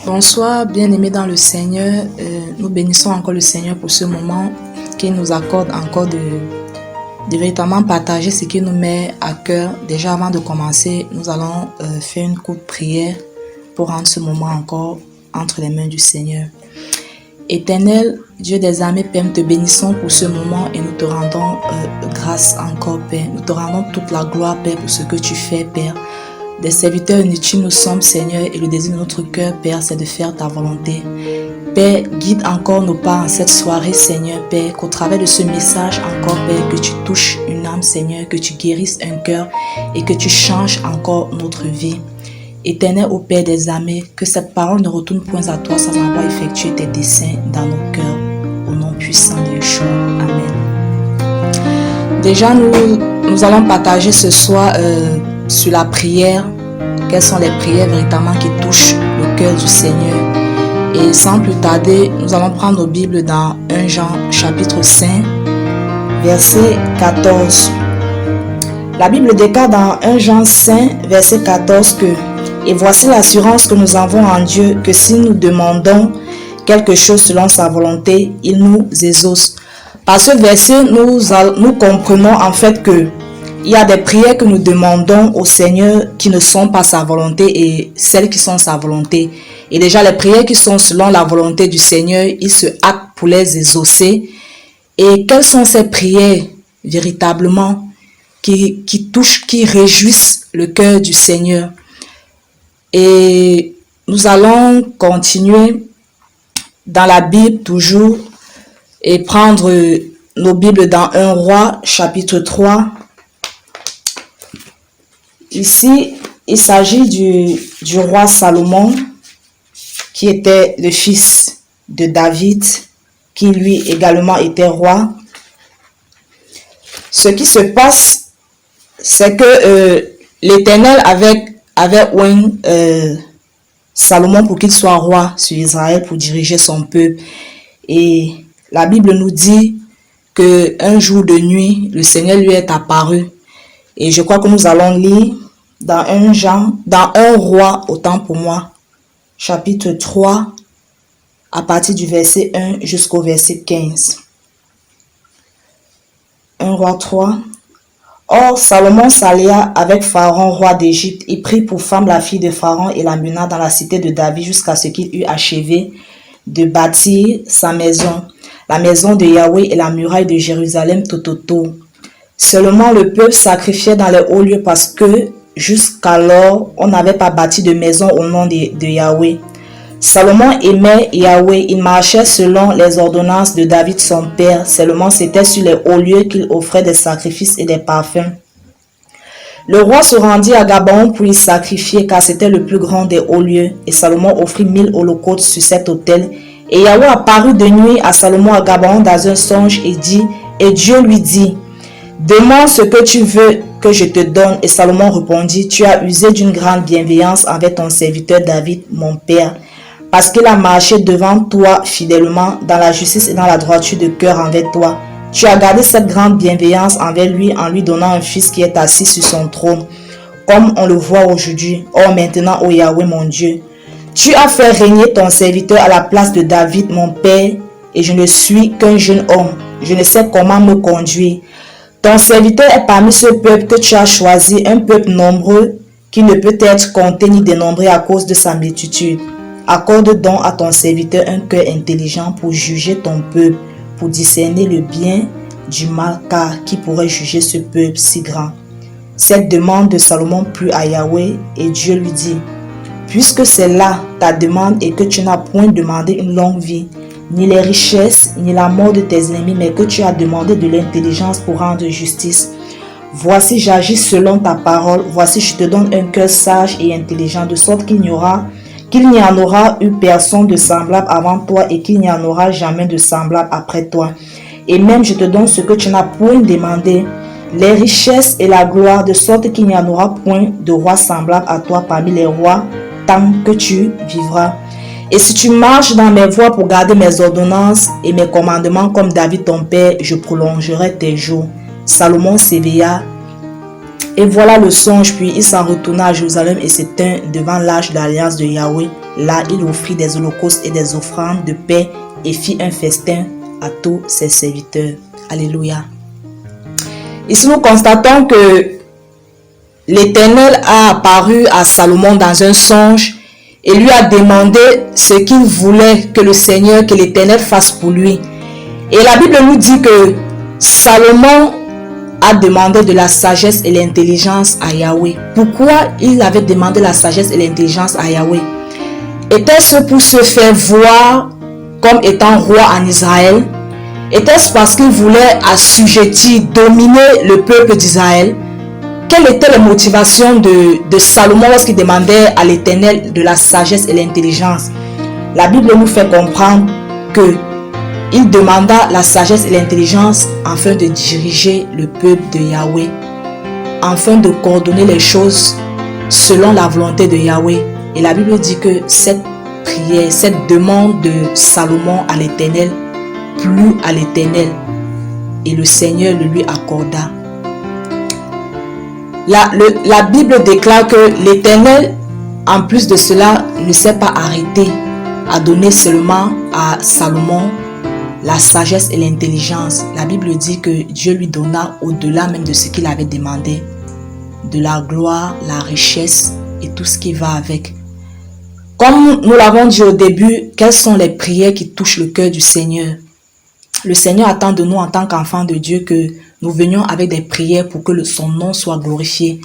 Bonsoir, bien-aimés dans le Seigneur. Nous bénissons encore le Seigneur pour ce moment qu'il nous accorde encore de véritablement partager ce qui nous met à cœur. Déjà avant de commencer, nous allons faire une courte prière pour rendre ce moment encore entre les mains du Seigneur. Éternel, Dieu des armées, Père, nous te bénissons pour ce moment et nous te rendons grâce encore, Père. Nous te rendons toute la gloire, Père, pour ce que tu fais, Père. Des serviteurs inutiles nous sommes, Seigneur, et le désir de notre cœur, Père, c'est de faire ta volonté. Père, guide encore nos pas en cette soirée, Seigneur, Père, qu'au travers de ce message encore, Père, que tu touches une âme, Seigneur, que tu guérisses un cœur et que tu changes encore notre vie. Éternel, ô Père des armées, que cette parole ne retourne point à toi sans avoir effectué tes desseins dans nos cœurs. Au nom puissant de Yeshua. Amen. Déjà, nous allons partager ce soir sur la prière. Quelles sont les prières véritablement qui touchent le cœur du Seigneur. Et sans plus tarder, nous allons prendre nos Bibles dans 1 Jean chapitre 5, verset 14. La Bible déclare dans 1 Jean 5, verset 14 que « Et voici l'assurance que nous avons en Dieu, que si nous demandons quelque chose selon sa volonté, il nous exauce. » Par ce verset, nous comprenons en fait que il y a des prières que nous demandons au Seigneur qui ne sont pas sa volonté et celles qui sont sa volonté. Et déjà, les prières qui sont selon la volonté du Seigneur, il se hâte pour les exaucer. Et quelles sont ces prières véritablement qui touchent, qui réjouissent le cœur du Seigneur? Et nous allons continuer dans la Bible toujours et prendre nos Bibles dans 1 Roi chapitre 3. Ici, il s'agit du roi Salomon, qui était le fils de David, qui lui également était roi. Ce qui se passe, c'est que l'Éternel avait oint Salomon pour qu'il soit roi sur Israël, pour diriger son peuple. Et la Bible nous dit qu'un jour de nuit, le Seigneur lui est apparu. Et je crois que nous allons lire dans 1 Roi, autant pour moi, chapitre 3, à partir du verset 1 jusqu'au verset 15. 1 Roi 3. Or, Salomon s'allia avec Pharaon, roi d'Égypte. Il prit pour femme la fille de Pharaon et la mena dans la cité de David jusqu'à ce qu'il eût achevé de bâtir sa maison, la maison de Yahweh et la muraille de Jérusalem tout autour. Seulement le peuple sacrifiait dans les hauts lieux parce que jusqu'alors on n'avait pas bâti de maison au nom de Yahweh. Salomon aimait Yahweh, il marchait selon les ordonnances de David son père. Seulement c'était sur les hauts lieux qu'il offrait des sacrifices et des parfums. Le roi se rendit à Gabaon pour y sacrifier car c'était le plus grand des hauts lieux. Et Salomon offrit 1000 holocaustes sur cet autel. Et Yahweh apparut de nuit à Salomon à Gabaon dans un songe et Dieu lui dit: demande ce que tu veux que je te donne. Et Salomon répondit: tu as usé d'une grande bienveillance envers ton serviteur David, mon père, parce qu'il a marché devant toi fidèlement dans la justice et dans la droiture de cœur envers toi. Tu as gardé cette grande bienveillance envers lui en lui donnant un fils qui est assis sur son trône, comme on le voit aujourd'hui. Or maintenant, ô Yahweh mon Dieu, tu as fait régner ton serviteur à la place de David, mon père, et je ne suis qu'un jeune homme. Je ne sais comment me conduire. Ton serviteur est parmi ce peuple que tu as choisi, un peuple nombreux qui ne peut être compté ni dénombré à cause de sa multitude. Accorde donc à ton serviteur un cœur intelligent pour juger ton peuple, pour discerner le bien du mal, car qui pourrait juger ce peuple si grand? Cette demande de Salomon plut à Yahweh et Dieu lui dit: puisque c'est là ta demande et que tu n'as point demandé une longue vie, ni les richesses, ni la mort de tes ennemis, mais que tu as demandé de l'intelligence pour rendre justice. Voici, j'agis selon ta parole. Voici, je te donne un cœur sage et intelligent, de sorte qu'il n'y en aura eu personne de semblable avant toi et qu'il n'y en aura jamais de semblable après toi. Et même, je te donne ce que tu n'as point demandé, les richesses et la gloire, de sorte qu'il n'y en aura point de roi semblable à toi parmi les rois, tant que tu vivras. Et si tu marches dans mes voies pour garder mes ordonnances et mes commandements comme David ton père, je prolongerai tes jours. Salomon s'éveilla Et voilà le songe, puis il s'en retourna à Jérusalem et se tint devant l'arche de l'alliance de Yahweh. Là, il offrit des holocaustes et des offrandes de paix et fit un festin à tous ses serviteurs. Alléluia. Ici, nous constatons que l'Éternel a apparu à Salomon dans un songe et lui a demandé ce qu'il voulait que le Seigneur, que l'Éternel fasse pour lui. Et la Bible nous dit que Salomon a demandé de la sagesse et l'intelligence à Yahweh. Pourquoi il avait demandé la sagesse et l'intelligence à Yahweh? Était-ce pour se faire voir comme étant roi en Israël? Était-ce parce qu'il voulait assujettir, dominer le peuple d'Israël? Quelle était la motivation de Salomon lorsqu'il demandait à l'Éternel de la sagesse et l'intelligence? La Bible nous fait comprendre que il demanda la sagesse et l'intelligence afin de diriger le peuple de Yahweh, afin de coordonner les choses selon la volonté de Yahweh. Et la Bible dit que cette prière, cette demande de Salomon à l'Éternel plut à l'Éternel et le Seigneur le lui accorda. La Bible déclare que l'Éternel, en plus de cela, ne s'est pas arrêté à donner seulement à Salomon la sagesse et l'intelligence. La Bible dit que Dieu lui donna au-delà même de ce qu'il avait demandé, de la gloire, la richesse et tout ce qui va avec. Comme nous l'avons dit au début, quelles sont les prières qui touchent le cœur du Seigneur? Le Seigneur attend de nous en tant qu'enfants de Dieu que nous venions avec des prières pour que son nom soit glorifié,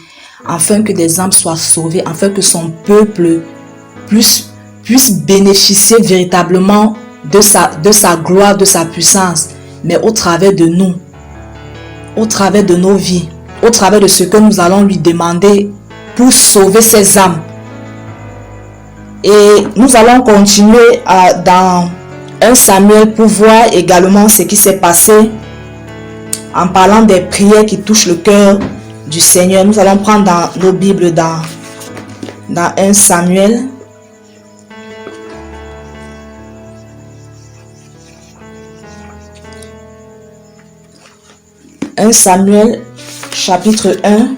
afin que des âmes soient sauvées, afin que son peuple puisse bénéficier véritablement de sa gloire, de sa puissance, mais au travers de nous, au travers de nos vies, au travers de ce que nous allons lui demander pour sauver ses âmes. Et nous allons continuer dans 1 Samuel pour voir également ce qui s'est passé en parlant des prières qui touchent le cœur du Seigneur. Nous allons prendre dans nos Bibles dans 1 Samuel. « 1 Samuel, chapitre 1.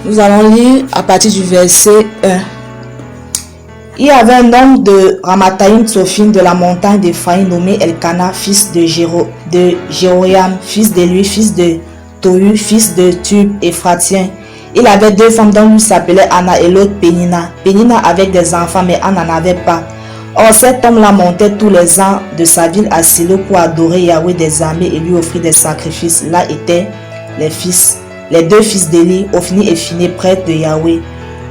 Nous allons lire à partir du verset 1. Il y avait un homme de Ramathaïm Tsophim de la montagne d'Éphraïm nommé Elkana, fils de Jéroam, fils d'Élui, fils de Tohu, fils de Tub, Éphratien. Il avait deux femmes dont l'une s'appelait Anna et l'autre Pénina. Pénina avait des enfants, mais Anna n'en avait pas. Or, cet homme-là montait tous les ans de sa ville à Silo pour adorer Yahweh des armées et lui offrir des sacrifices. Là étaient les deux fils d'Éli, Ophni et Phiné, prêtres de Yahweh.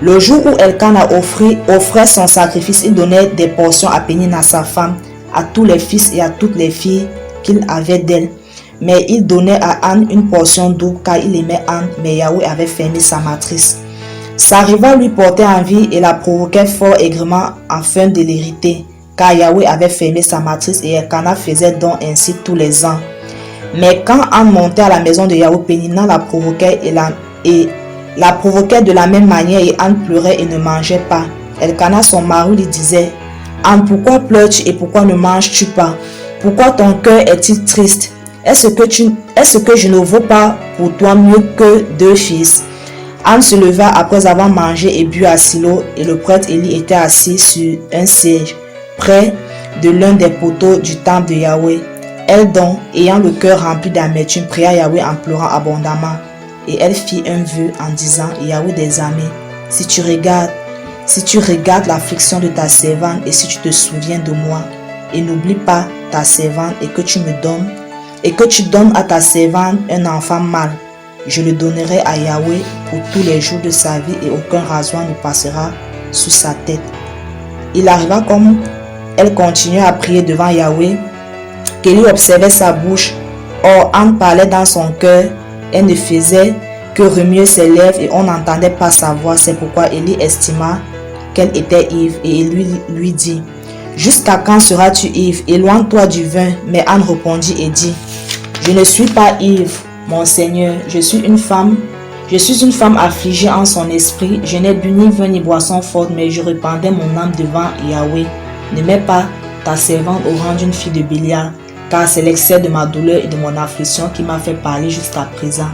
Le jour où Elkana offrait son sacrifice, il donnait des portions à Pénina, sa femme, à tous les fils et à toutes les filles qu'il avait d'elle. Mais il donnait à Anne une portion double car il aimait Anne, mais Yahweh avait fermé sa matrice. Sa rivale lui portait envie et la provoquait fort aigrement afin de l'hériter, car Yahweh avait fermé sa matrice et Elkana faisait donc ainsi tous les ans. Mais quand Anne montait à la maison de Yahweh, Pénina la provoquait la provoquait de la même manière et Anne pleurait et ne mangeait pas. Elkana, son mari, lui disait: Anne, pourquoi pleures-tu et pourquoi ne manges-tu pas? Pourquoi ton cœur est-il triste? Est-ce que je ne vaux pas pour toi mieux que deux fils? Anne se leva après avoir mangé et bu à Silo, et le prêtre Élie était assis sur un siège, près de l'un des poteaux du temple de Yahweh. Elle donc, ayant le cœur rempli d'amertume, pria Yahweh en pleurant abondamment. Et elle fit un vœu en disant: Yahweh des armées, si tu regardes l'affliction de ta servante et si tu te souviens de moi, et n'oublie pas ta servante et que tu donnes à ta servante un enfant mâle, je le donnerai à Yahweh pour tous les jours de sa vie et aucun rasoir ne passera sous sa tête. Il arriva comme elle continuait à prier devant Yahweh, qu'Élie observait sa bouche. Or, Anne parlait dans son cœur, elle ne faisait que remuer ses lèvres et on n'entendait pas sa voix. C'est pourquoi Élie estima qu'elle était ivre et lui dit: Jusqu'à quand seras-tu ivre? Éloigne-toi du vin. Mais Anne répondit et dit: Je ne suis pas ivre, mon Seigneur, je suis une femme affligée en son esprit. Je n'ai bu ni vin ni boisson forte, mais je répandais mon âme devant Yahweh. Ne mets pas ta servante au rang d'une fille de Bélial. car c'est l'excès de ma douleur et de mon affliction qui m'a fait parler jusqu'à présent. »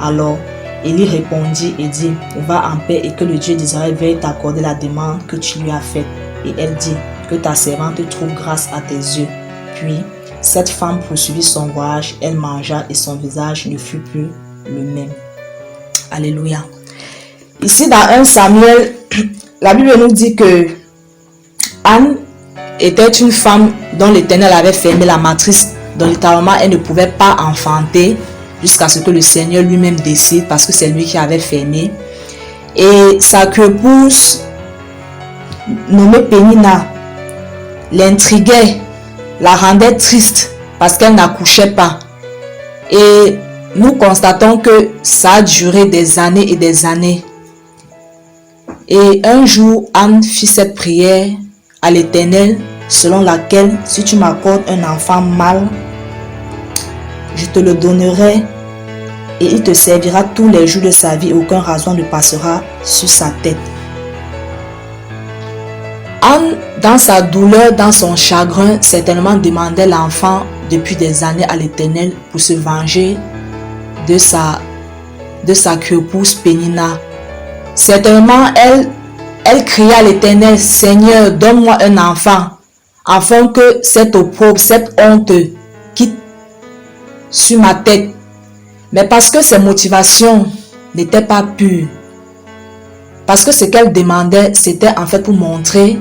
Alors Élie répondit et dit, « Va en paix et que le Dieu d'Israël veuille t'accorder la demande que tu lui as faite. » Et elle dit, « Que ta servante trouve grâce à tes yeux. » Puis cette femme poursuivit son voyage, elle mangea et son visage ne fut plus le même. Alléluia. Ici dans 1 Samuel, la Bible nous dit que Anne était une femme dont l'Éternel avait fermé la matrice, dont littéralement elle ne pouvait pas enfanter jusqu'à ce que le Seigneur lui-même décide, parce que c'est lui qui avait fermé. Et sa épouse, nommée Pénina, l'intriguait, la rendait triste parce qu'elle n'accouchait pas. Et nous constatons que ça a duré des années et des années. Et un jour, Anne fit cette prière à l'Éternel, selon laquelle, si tu m'accordes un enfant mâle, je te le donnerai et il te servira tous les jours de sa vie, aucun rasoir ne passera sur sa tête. Anne, dans sa douleur, dans son chagrin, certainement demandait l'enfant depuis des années à l'Éternel pour se venger de sa épouse Pénina. Certainement, elle criait à l'Éternel, « Seigneur, donne-moi un enfant, afin que cette opprobre, cette honte quitte sur ma tête. » Mais parce que ses motivations n'étaient pas pures, parce que ce qu'elle demandait, c'était en fait pour montrer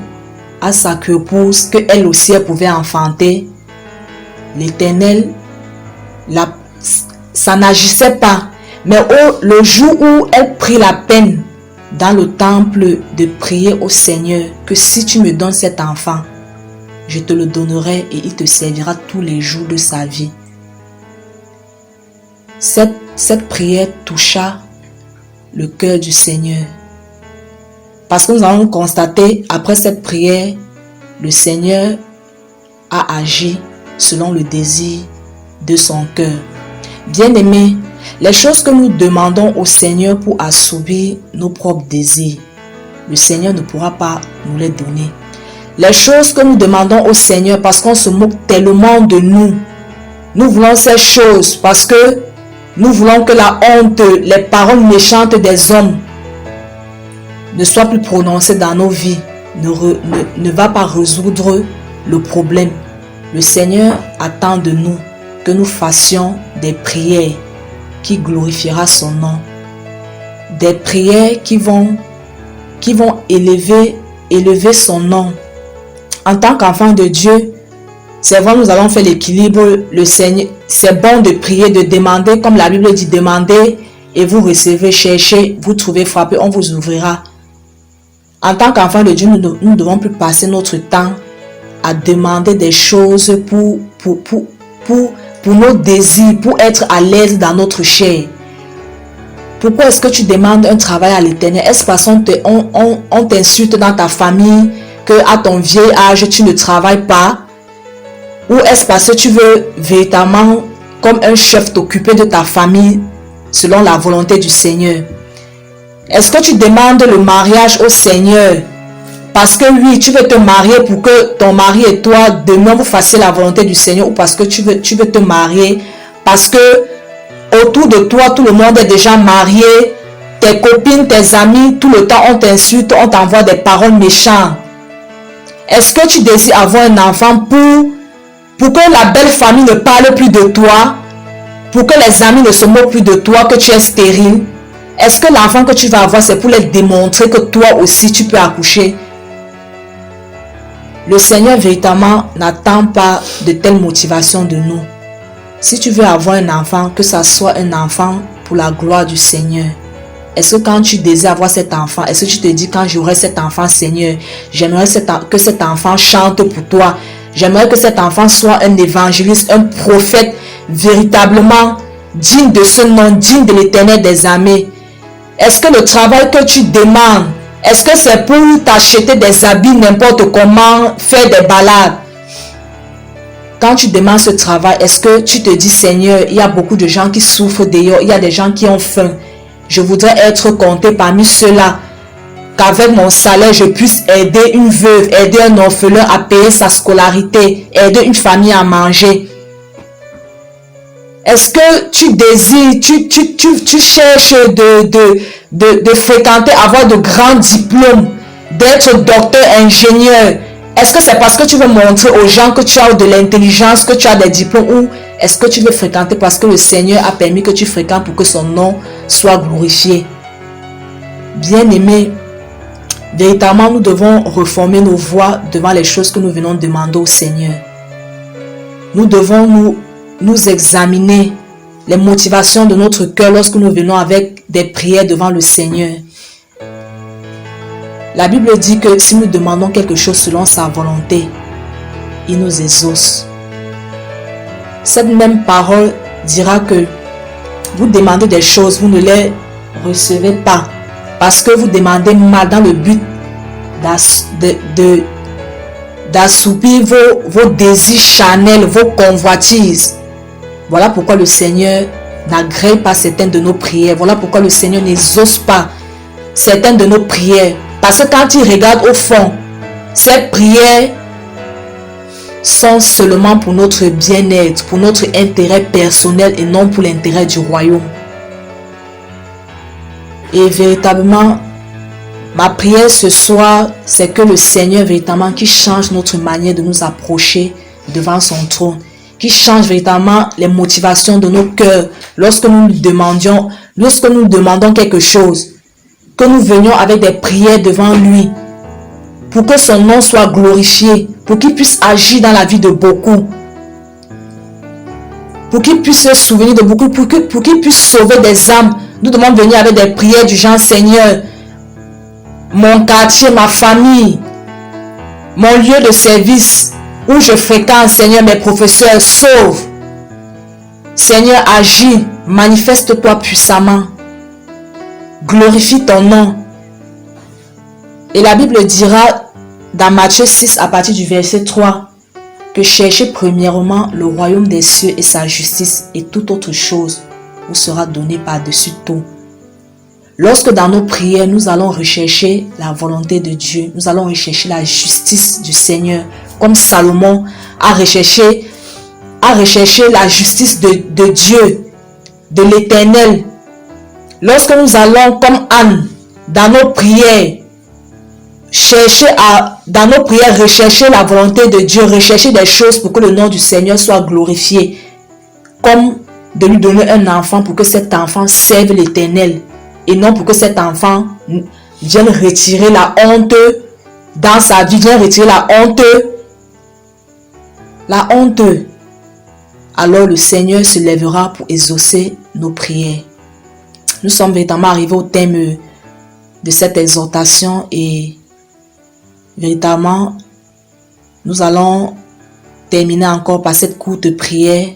à sa épouse qu'elle aussi elle pouvait enfanter, l'Éternel, ça n'agissait pas. Mais le jour où elle prit la peine dans le temple de prier au Seigneur que si tu me donnes cet enfant, je te le donnerai et il te servira tous les jours de sa vie. Cette prière toucha le cœur du Seigneur. Parce que nous allons constater, après cette prière, le Seigneur a agi selon le désir de son cœur. Bien-aimés, les choses que nous demandons au Seigneur pour assouvir nos propres désirs, le Seigneur ne pourra pas nous les donner. Les choses que nous demandons au Seigneur parce qu'on se moque tellement de nous, nous voulons ces choses parce que nous voulons que la honte, les paroles méchantes des hommes ne soient plus prononcées dans nos vies, ne va pas résoudre le problème. Le Seigneur attend de nous que nous fassions des prières qui glorifiera son nom. Des prières qui vont élever son nom. En tant qu'enfant de Dieu, c'est vrai, nous allons faire l'équilibre. Le Seigneur, c'est bon de prier, de demander, comme la Bible dit, demandez et vous recevez, cherchez, vous trouvez, frappez, on vous ouvrira. En tant qu'enfant de Dieu, nous ne devons plus passer notre temps à demander des choses pour nos désirs, pour être à l'aise dans notre chair. Pourquoi est-ce que tu demandes un travail à l'Éternel? Est-ce parce qu'on t'insulte dans ta famille, qu'à ton vieil âge, tu ne travailles pas? Ou est-ce parce que tu veux véritablement, comme un chef, t'occuper de ta famille selon la volonté du Seigneur? Est-ce que tu demandes le mariage au Seigneur parce que oui, tu veux te marier pour que ton mari et toi demain vous fassiez la volonté du Seigneur, ou parce que tu veux te marier parce que autour de toi tout le monde est déjà marié, tes copines, tes amis, tout le temps on t'insulte, on t'envoie des paroles méchantes? Est-ce que tu désires avoir un enfant pour que la belle famille ne parle plus de toi, pour que les amis ne se moquent plus de toi, que tu es stérile? Est-ce que l'enfant que tu vas avoir, c'est pour leur démontrer que toi aussi tu peux accoucher? Le Seigneur véritablement n'attend pas de telles motivations de nous. Si tu veux avoir un enfant, que ça soit un enfant pour la gloire du Seigneur. Est-ce que quand tu désires avoir cet enfant, est-ce que tu te dis, quand j'aurai cet enfant, Seigneur, j'aimerais que cet enfant chante pour toi. J'aimerais que cet enfant soit un évangéliste, un prophète véritablement digne de ce nom, digne de l'Éternel des armées. Est-ce que le travail que tu demandes, est-ce que c'est pour t'acheter des habits n'importe comment, faire des balades? Quand tu demandes ce travail, est-ce que tu te dis, Seigneur, il y a beaucoup de gens qui souffrent d'ailleurs, il y a des gens qui ont faim. Je voudrais être compté parmi ceux-là, qu'avec mon salaire, je puisse aider une veuve, aider un orphelin à payer sa scolarité, aider une famille à manger. Est-ce que tu désires, tu cherches de fréquenter, avoir de grands diplômes, d'être docteur, ingénieur? Est-ce que c'est parce que tu veux montrer aux gens que tu as de l'intelligence, que tu as des diplômes, ou est-ce que tu veux fréquenter parce que le Seigneur a permis que tu fréquentes pour que son nom soit glorifié? Bien-aimés, véritablement, nous devons reformer nos voix devant les choses que nous venons demander au Seigneur. Nous devons nous examiner les motivations de notre cœur lorsque nous venons avec des prières devant le Seigneur. La Bible dit que si nous demandons quelque chose selon sa volonté, il nous exauce. Cette même parole dira que vous demandez des choses, vous ne les recevez pas parce que vous demandez mal dans le but d'assoupir vos désirs charnels, vos convoitises. Voilà pourquoi le Seigneur n'agrée pas certaines de nos prières. Voilà pourquoi le Seigneur n'exauce pas certaines de nos prières. Parce que quand il regarde au fond, ces prières sont seulement pour notre bien-être, pour notre intérêt personnel et non pour l'intérêt du royaume. Et véritablement, ma prière ce soir, c'est que le Seigneur véritablement qui change notre manière de nous approcher devant son trône, qui change véritablement les motivations de nos cœurs lorsque nous demandons quelque chose, que nous venions avec des prières devant lui, pour que son nom soit glorifié, pour qu'il puisse agir dans la vie de beaucoup, pour qu'il puisse se souvenir de beaucoup, pour qu'il puisse sauver des âmes. Nous devons venir avec des prières du genre: Seigneur, mon quartier, ma famille, mon lieu de service où je fréquente, Seigneur, mes professeurs, sauve. Seigneur, agis, manifeste-toi puissamment. Glorifie ton nom. Et la Bible dira dans Matthieu 6 à partir du verset 3 que cherchez premièrement le royaume des cieux et sa justice, et toute autre chose vous sera donnée par-dessus tout. Lorsque dans nos prières nous allons rechercher la volonté de Dieu, nous allons rechercher la justice du Seigneur, comme Salomon a recherché la justice de Dieu, de l'Éternel. Lorsque nous allons comme Anne dans nos prières rechercher la volonté de Dieu, rechercher des choses pour que le nom du Seigneur soit glorifié, comme de lui donner un enfant pour que cet enfant serve l'Éternel, et non pour que cet enfant vienne retirer la honte dans sa vie, vienne retirer la honte. Alors le Seigneur se lèvera pour exaucer nos prières. Nous sommes véritablement arrivés au thème de cette exhortation et véritablement nous allons terminer encore par cette courte prière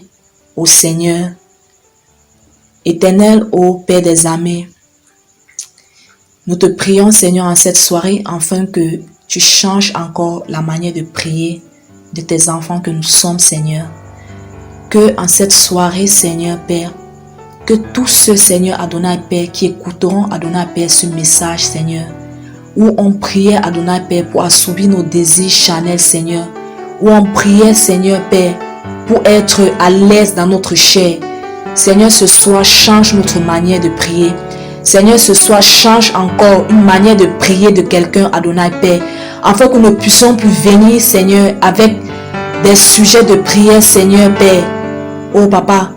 au Seigneur. Éternel, ô Père des armées, nous te prions, Seigneur, en cette soirée, afin que tu changes encore la manière de prier de tes enfants que nous sommes, Seigneur. Que en cette soirée, Seigneur Père, que tous ceux, Seigneur Adonai Père, qui écouteront Adonai Père ce message, Seigneur, où on priait Adonai Père pour assouvir nos désirs charnels, Seigneur, où on priait, Seigneur Père, pour être à l'aise dans notre chair. Seigneur, ce soir, change notre manière de prier. Seigneur, ce soir, change encore une manière de prier de quelqu'un, Adonai Père, afin que nous puissions plus venir, Seigneur, avec des sujets de prière, Seigneur Père. Oh Papa,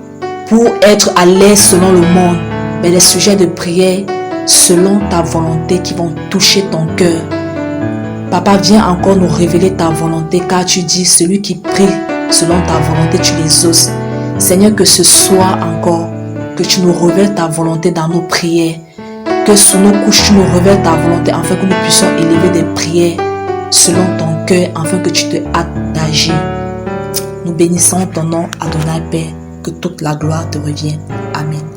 pour être à l'aise selon le monde, mais les sujets de prière selon ta volonté qui vont toucher ton cœur. Papa, viens encore nous révéler ta volonté, car tu dis, celui qui prie selon ta volonté, tu l'exauces. Seigneur, que ce soit encore, que tu nous révèles ta volonté dans nos prières, que sous nos couches tu nous révèles ta volonté, afin que nous puissions élever des prières selon ton cœur, afin que tu te hâtes d'agir. Nous bénissons ton nom, Adonai Père, que toute la gloire te revienne. Amen.